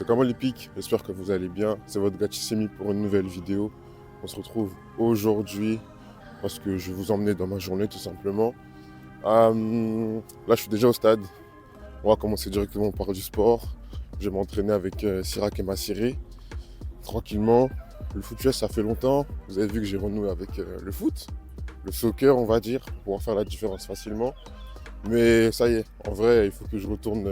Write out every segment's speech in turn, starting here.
comment les pics? J'espère que vous allez bien. C'est votre gars Tissemi pour une nouvelle vidéo. On se retrouve aujourd'hui parce que je vais vous emmener dans ma journée tout simplement. Là, je suis déjà au stade. On va commencer directement par du sport. Je vais m'entraîner avec Sirac et Massiré. Tranquillement. Le foot US, ça fait longtemps. Vous avez vu que j'ai renoué avec le foot. Le soccer, on va dire, pour pouvoir faire la différence facilement. Mais ça y est, en vrai, il faut que je retourne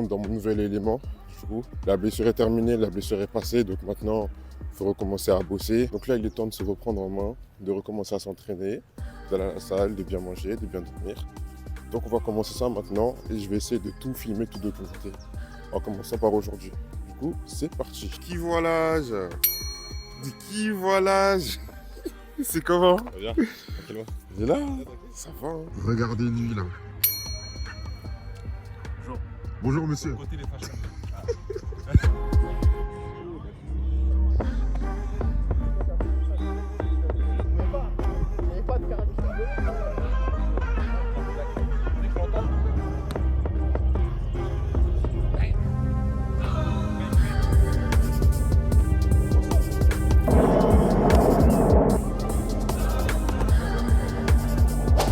dans mon nouvel élément. Du coup, la blessure est terminée, la blessure est passée, donc maintenant, il faut recommencer à bosser. Donc là, il est temps de se reprendre en main, de recommencer à s'entraîner, d'aller à la salle, de bien manger, de bien dormir. Donc on va commencer ça maintenant et je vais essayer de tout filmer, tout documenter. En commençant par aujourd'hui. Du coup, c'est parti. Qui voit l'âge? Qui voit l'âge? C'est comment? Bien. Il est là? Ça va, hein? Regardez-lui là. Bonjour. Bonjour monsieur. Côté les fachos.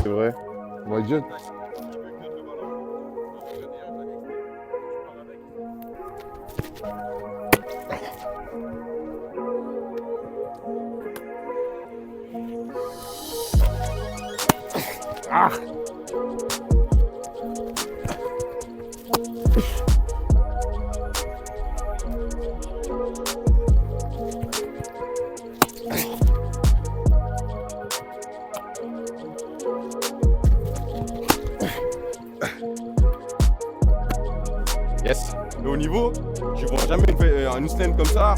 C'est vrai. Moi, John. Ah! Yes. Mais au niveau, tu vois jamais une semaine comme ça.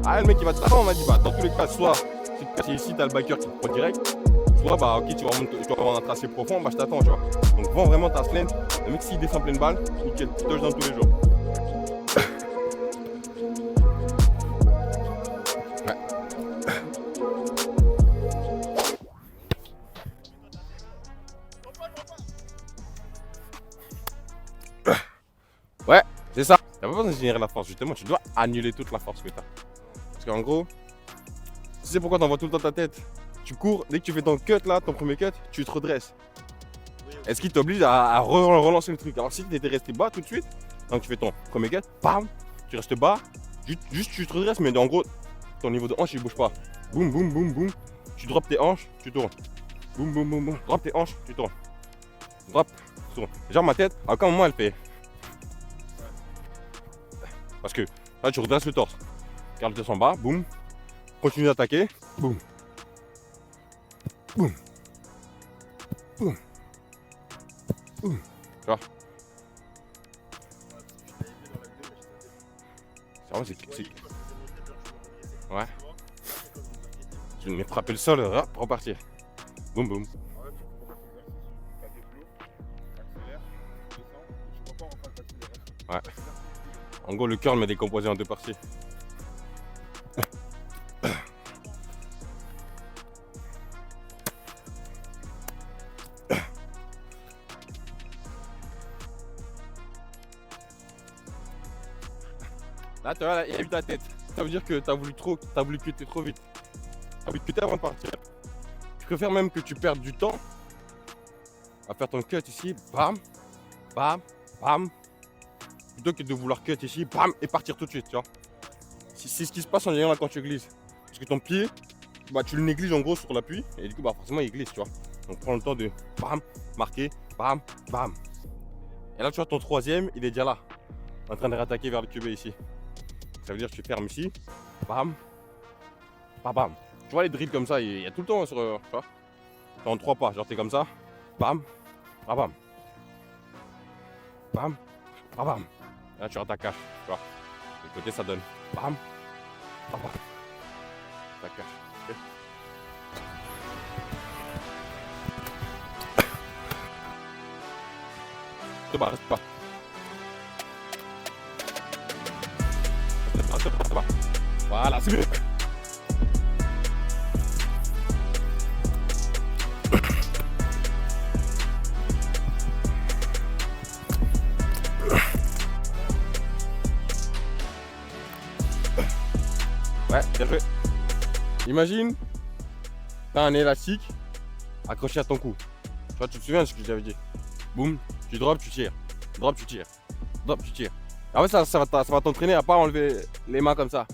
Ah, le mec il va te taper, on m'a dit, bah dans tous les cas, soit si tu casses ici, t'as le biker qui te prend direct. Soit bah ok, tu vas avoir un tracé profond, bah je t'attends, tu vois. Donc vends vraiment ta semaine. Le mec s'il descend pleine balle, nickel, tu touches dans tous les jours. Ouais, c'est ça. T'as pas besoin de générer la force, justement, tu dois annuler toute la force que t'as. Parce qu'en gros, tu sais pourquoi t'envoies tout le temps ta tête? Tu cours, dès que tu fais ton cut là, ton premier cut, tu te redresses. Est-ce qu'il t'oblige à relancer le truc? Alors si tu étais resté bas tout de suite, donc tu fais ton premier cut, bam, tu restes bas, juste tu te redresses, mais en gros, ton niveau de hanche il bouge pas. Boum, boum, boum, boum. Tu drops tes hanches, tu tournes. Boum, boum, boum, boum. Drop tes hanches, tu tournes. Drop, tu tournes. Genre ma tête, à aucun moment elle fait. Parce que là tu redresses le torse. Garde le torse en bas, boum. Continue d'attaquer, boum. Boum. Boum. Boum. Tu vois? C'est... Ouais. Tu me frapper le sol, hop, repartir. Boum boum. Ouais. En gros, le curl m'a décomposé en deux parties. Là, tu vois, là, il y a eu ta tête. Ça veut dire que tu as voulu cutter trop vite. Tu as voulu cutter avant de partir. Je préfère même que tu perdes du temps à faire ton cut ici, bam, bam, bam, plutôt que de vouloir cut ici, bam, et partir tout de suite, tu vois. C'est ce qui se passe en général quand tu glisses. Parce que ton pied, bah, tu le négliges en gros sur l'appui, et du coup, bah, forcément, il glisse, tu vois. Donc, prends le temps de bam, marquer, bam, bam. Et là, tu vois, ton troisième, il est déjà là, en train de rattaquer vers le QB ici. Ça veut dire que tu fermes ici, bam, bam, bam. Tu vois les drills comme ça, il y a tout le temps sur, tu vois. T'es en 3 pas, genre t'es comme ça, bam, bam, bam, bam, bam, bam. Là tu rattaques cache, tu vois. De côté ça donne, bam, bam, bam. Ta cache, ok. Te bats, reste pas. Reste pas. Voilà, c'est mieux. Ouais, bien joué. Imagine, t'as un élastique accroché à ton cou. Tu vois, tu te souviens de ce que j'avais dit. Boum, tu drops, tu tires. Drop, tu tires. Drop, tu tires. En fait, ça va t'entraîner à pas enlever les mains comme ça.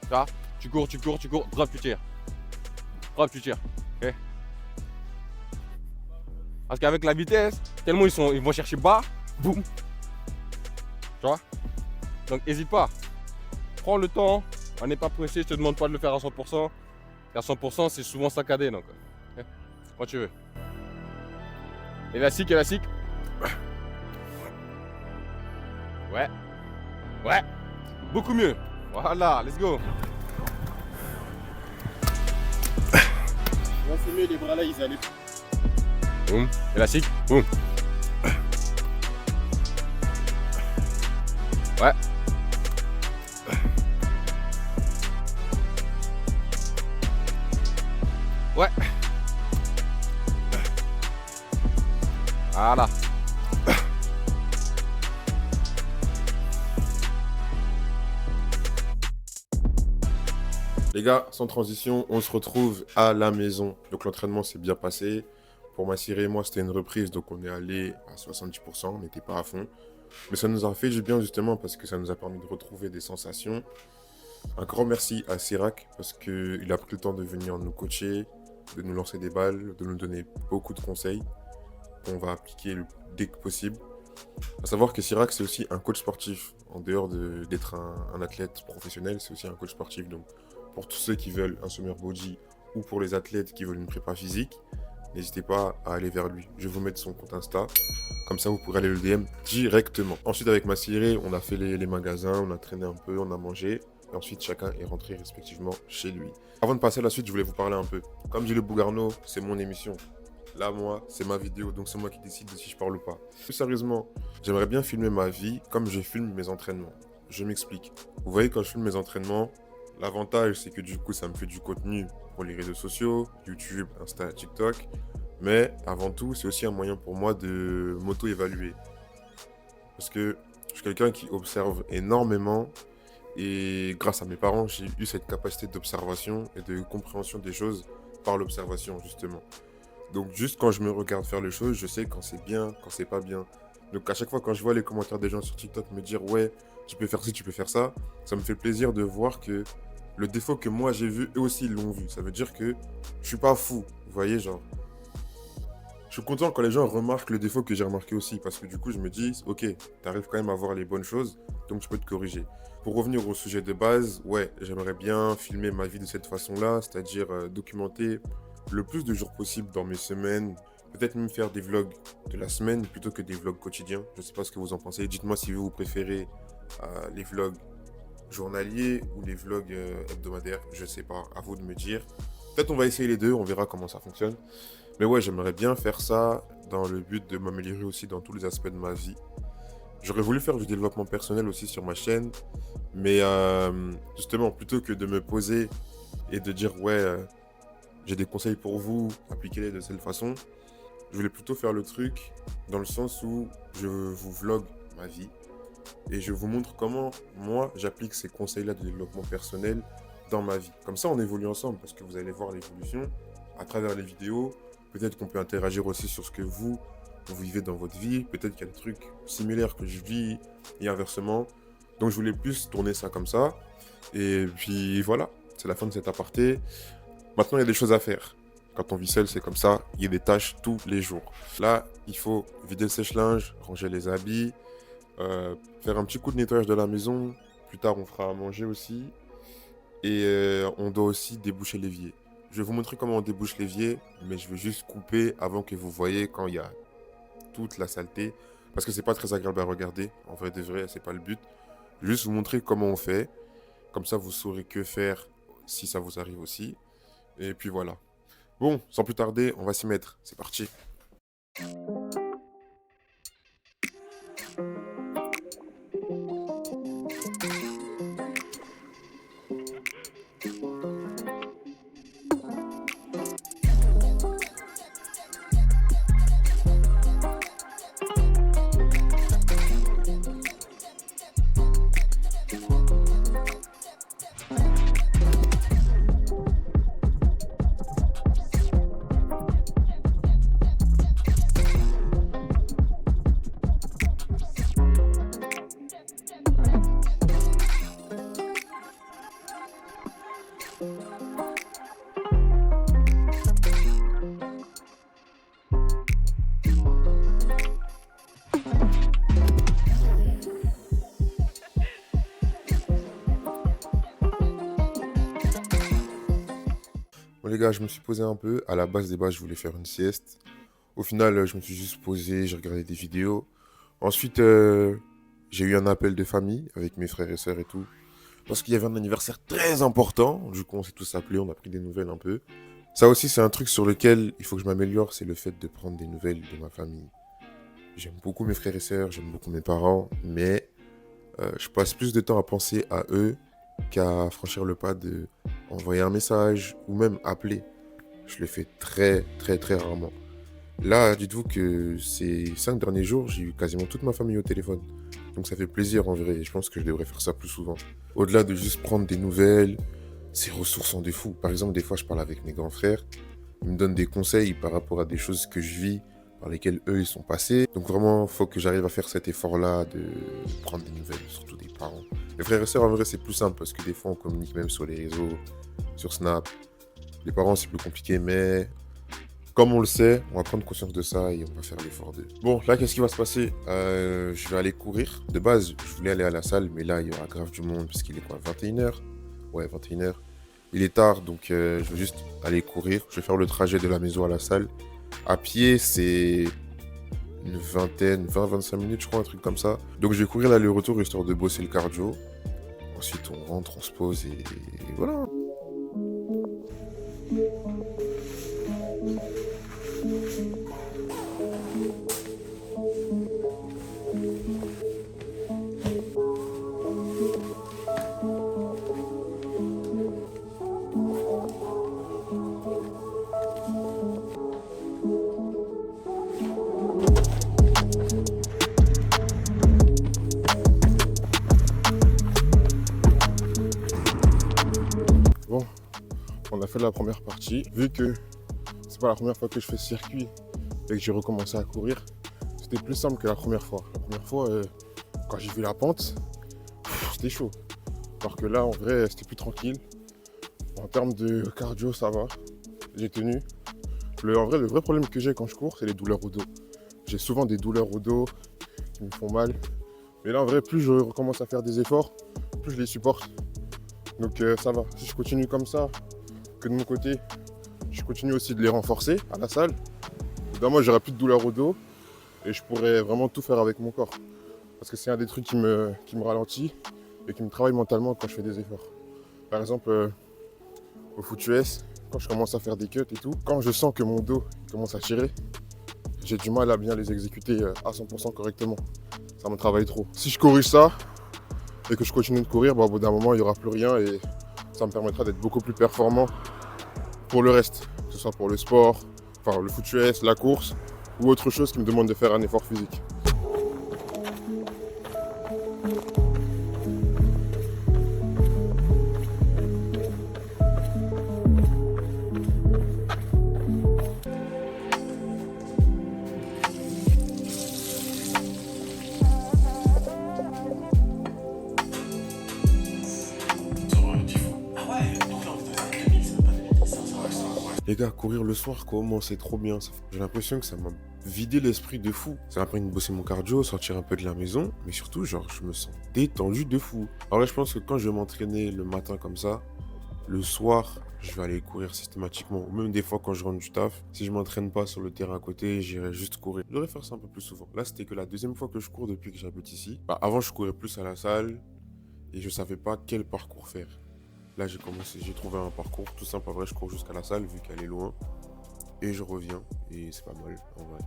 Tu vois, tu cours, drop, tu tires. Drop, tu tires. Ok. Parce qu'avec la vitesse, tellement ils vont chercher bas, boum. Tu vois. Donc, n'hésite pas. Prends le temps. On n'est pas pressé. Je te demande pas de le faire à 100%. À 100%, c'est souvent saccadé. Donc, okay. Quand tu veux. Élastique. Ouais. Ouais. Beaucoup mieux. Voilà, let's go. Moi, c'est mieux, les bras là, ils allaient. Boum. Élastique. Boum. Ouais. Ouais. Voilà. Les gars, sans transition, on se retrouve à la maison. Donc l'entraînement s'est bien passé. Pour Massiré et moi, c'était une reprise, donc on est allé à 70%, on n'était pas à fond. Mais ça nous a fait du bien justement parce que ça nous a permis de retrouver des sensations. Un grand merci à Sirac parce qu'il a pris le temps de venir nous coacher, de nous lancer des balles, de nous donner beaucoup de conseils qu'on va appliquer dès que possible. À savoir que Sirac, c'est aussi un coach sportif. En dehors d'être un athlète professionnel, c'est aussi un coach sportif. Donc pour tous ceux qui veulent un summer body ou pour les athlètes qui veulent une prépa physique, n'hésitez pas à aller vers lui. Je vais vous mettre son compte Insta. Comme ça, vous pourrez aller le DM directement. Ensuite, avec Massiré, on a fait les magasins, on a traîné un peu, on a mangé. Et ensuite, chacun est rentré respectivement chez lui. Avant de passer à la suite, je voulais vous parler un peu. Comme dit le Bougarno, c'est mon émission. Là, moi, c'est ma vidéo, donc c'est moi qui décide de si je parle ou pas. Plus sérieusement, j'aimerais bien filmer ma vie comme je filme mes entraînements. Je m'explique. Vous voyez, quand je filme mes entraînements, l'avantage, c'est que du coup, ça me fait du contenu pour les réseaux sociaux, YouTube, Insta, TikTok. Mais avant tout, c'est aussi un moyen pour moi de m'auto-évaluer. Parce que je suis quelqu'un qui observe énormément. Et grâce à mes parents, j'ai eu cette capacité d'observation et de compréhension des choses par l'observation, justement. Donc juste quand je me regarde faire les choses, je sais quand c'est bien, quand c'est pas bien. Donc à chaque fois quand je vois les commentaires des gens sur TikTok me dire « Ouais, tu peux faire ci, tu peux faire ça », ça me fait plaisir de voir que le défaut que moi j'ai vu, eux aussi ils l'ont vu. Ça veut dire que je suis pas fou, vous voyez, genre. Je suis content quand les gens remarquent le défaut que j'ai remarqué aussi, parce que du coup je me dis « Ok, t'arrives quand même à voir les bonnes choses, donc tu peux te corriger ». Pour revenir au sujet de base, ouais, j'aimerais bien filmer ma vie de cette façon-là, c'est-à-dire documenter le plus de jours possible dans mes semaines, peut-être même faire des vlogs de la semaine plutôt que des vlogs quotidiens. Je ne sais pas ce que vous en pensez. Dites-moi si vous préférez les vlogs journaliers ou les vlogs hebdomadaires. Je ne sais pas, à vous de me dire. Peut-être on va essayer les deux, on verra comment ça fonctionne. Mais ouais, j'aimerais bien faire ça dans le but de m'améliorer aussi dans tous les aspects de ma vie. J'aurais voulu faire du développement personnel aussi sur ma chaîne, mais justement, plutôt que de me poser et de dire « Ouais, j'ai des conseils pour vous, appliquez-les de cette façon », je voulais plutôt faire le truc dans le sens où je vous vlog ma vie et je vous montre comment moi j'applique ces conseils-là de développement personnel dans ma vie. Comme ça, on évolue ensemble parce que vous allez voir l'évolution à travers les vidéos. Peut-être qu'on peut interagir aussi sur ce que vous vivez dans votre vie. Peut-être qu'il y a des trucs similaires que je vis et inversement. Donc, je voulais plus tourner ça comme ça. Et puis voilà, c'est la fin de cet aparté. Maintenant, il y a des choses à faire. Quand on vit seul, c'est comme ça. Il y a des tâches tous les jours. Là, il faut vider le sèche-linge, ranger les habits, faire un petit coup de nettoyage de la maison. Plus tard, on fera à manger aussi. Et on doit aussi déboucher l'évier. Je vais vous montrer comment on débouche l'évier, mais je vais juste couper avant que vous voyez quand il y a toute la saleté. Parce que c'est pas très agréable à regarder. En vrai de vrai, c'est pas le but. Je vais juste vous montrer comment on fait. Comme ça, vous saurez que faire si ça vous arrive aussi. Et puis voilà. Bon, sans plus tarder, on va s'y mettre. C'est parti. Bon les gars, je me suis posé un peu. À la base des bases, je voulais faire une sieste. Au final, je me suis juste posé, j'ai regardé des vidéos. Ensuite, j'ai eu un appel de famille avec mes frères et sœurs et tout. Parce qu'il y avait un anniversaire très important. Du coup, on s'est tous appelés, on a pris des nouvelles un peu. Ça aussi, c'est un truc sur lequel il faut que je m'améliore, c'est le fait de prendre des nouvelles de ma famille. J'aime beaucoup mes frères et sœurs, j'aime beaucoup mes parents, mais je passe plus de temps à penser à eux qu'à franchir le pas de envoyer un message ou même appeler. Je le fais très, très, très rarement. Là, dites-vous que ces 5 derniers jours, j'ai eu quasiment toute ma famille au téléphone. Donc ça fait plaisir en vrai, et je pense que je devrais faire ça plus souvent. Au-delà de juste prendre des nouvelles, c'est ressourçant de fou. Par exemple, des fois, je parle avec mes grands frères, ils me donnent des conseils par rapport à des choses que je vis, par lesquelles eux, ils sont passés. Donc vraiment, il faut que j'arrive à faire cet effort-là de prendre des nouvelles, surtout des parents. Les frères et sœurs, en vrai, c'est plus simple, parce que des fois, on communique même sur les réseaux, sur Snap. Les parents, c'est plus compliqué, mais comme on le sait, on va prendre conscience de ça et on va faire l'effort de. Bon, là, qu'est-ce qui va se passer? Je vais aller courir. De base, je voulais aller à la salle, mais là, il y aura grave du monde, parce qu'il est quoi, 21h? Ouais, 21h. Il est tard, donc je vais juste aller courir. Je vais faire le trajet de la maison à la salle. À pied, c'est une vingtaine, 20-25 minutes, je crois, un truc comme ça. Donc je vais courir l'aller-retour histoire de bosser le cardio. Ensuite, on rentre, on se pose et voilà. Bon, on a fait la première partie. Vu que c'est pas la première fois que je fais ce circuit et que j'ai recommencé à courir, c'était plus simple que la première fois. La première fois, quand j'ai vu la pente, c'était chaud. Alors que là, en vrai, c'était plus tranquille. En termes de cardio, ça va. J'ai tenu. En vrai, le vrai problème que j'ai quand je cours, c'est les douleurs au dos. J'ai souvent des douleurs au dos qui me font mal. Mais là, en vrai, plus je recommence à faire des efforts, plus je les supporte. Donc ça va. Si je continue comme ça, que de mon côté, je continue aussi de les renforcer à la salle, moi, j'aurai plus de douleurs au dos et je pourrais vraiment tout faire avec mon corps. Parce que c'est un des trucs qui me ralentit et qui me travaille mentalement quand je fais des efforts. Par exemple, au foot US, quand je commence à faire des cuts et tout, quand je sens que mon dos commence à tirer, j'ai du mal à bien les exécuter à 100% correctement. Ça me travaille trop. Si je corrige ça et que je continue de courir, au bout d'un moment, il n'y aura plus rien et ça me permettra d'être beaucoup plus performant pour le reste. Que ce soit pour le sport, enfin le foot US, la course ou autre chose qui me demande de faire un effort physique. Les gars, courir le soir, comment c'est trop bien. J'ai l'impression que ça m'a vidé l'esprit de fou. Ça m'a permis de bosser mon cardio, sortir un peu de la maison, mais surtout, genre, je me sens détendu de fou. Alors là, je pense que quand je vais m'entraîner le matin comme ça, le soir, je vais aller courir systématiquement. Ou même des fois, quand je rentre du taf, si je m'entraîne pas sur le terrain à côté, j'irai juste courir. Je devrais faire ça un peu plus souvent. Là, c'était que la deuxième fois que je cours depuis que j'habite ici. Avant, je courais plus à la salle et je savais pas quel parcours faire. Là, j'ai trouvé un parcours tout simple. En vrai, je cours jusqu'à la salle vu qu'elle est loin. Et je reviens. Et c'est pas mal, en vrai.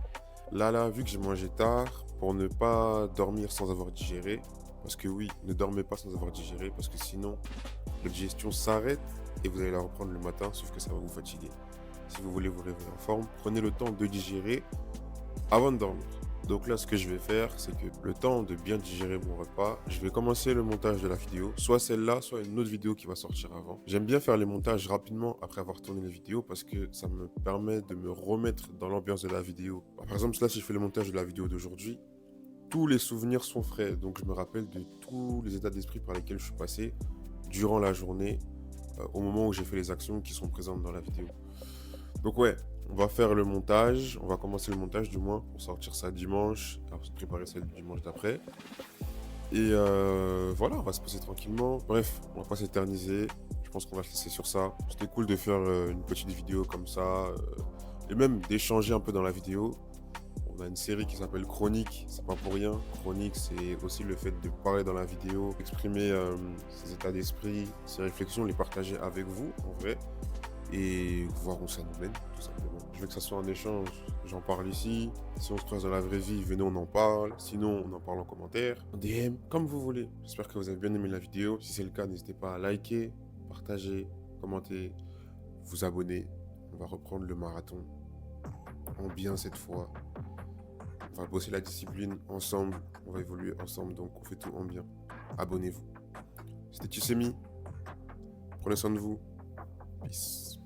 Là, vu que j'ai mangé tard, pour ne pas dormir sans avoir digéré. Parce que oui, ne dormez pas sans avoir digéré. Parce que sinon, la digestion s'arrête et vous allez la reprendre le matin. Sauf que ça va vous fatiguer. Si vous voulez vous réveiller en forme, prenez le temps de digérer avant de dormir. Donc là, ce que je vais faire, c'est que le temps de bien digérer mon repas, je vais commencer le montage de la vidéo, soit celle-là, soit une autre vidéo qui va sortir avant. J'aime bien faire les montages rapidement après avoir tourné les vidéos parce que ça me permet de me remettre dans l'ambiance de la vidéo. Par exemple, là, si je fais le montage de la vidéo d'aujourd'hui, tous les souvenirs sont frais. Donc je me rappelle de tous les états d'esprit par lesquels je suis passé durant la journée, au moment où j'ai fait les actions qui sont présentes dans la vidéo. Donc ouais, on va faire le montage, on va commencer le montage du moins pour sortir ça dimanche, après préparer ça le dimanche d'après. Et voilà, on va se poser tranquillement. Bref, on va pas s'éterniser. Je pense qu'on va se laisser sur ça. C'était cool de faire une petite vidéo comme ça et même d'échanger un peu dans la vidéo. On a une série qui s'appelle Chronique, c'est pas pour rien. Chronique, c'est aussi le fait de parler dans la vidéo, exprimer ses états d'esprit, ses réflexions, les partager avec vous en vrai et voir où ça nous mène tout simplement. Je veux que ça soit un échange, j'en parle ici. Si on se croise dans la vraie vie, venez on en parle. Sinon, on en parle en commentaire, en DM, comme vous voulez. J'espère que vous avez bien aimé la vidéo. Si c'est le cas, n'hésitez pas à liker, partager, commenter, vous abonner. On va reprendre le marathon en bien cette fois. On va bosser la discipline ensemble, on va évoluer ensemble, donc on fait tout en bien. Abonnez-vous. C'était Tissemi. Prenez soin de vous. Peace.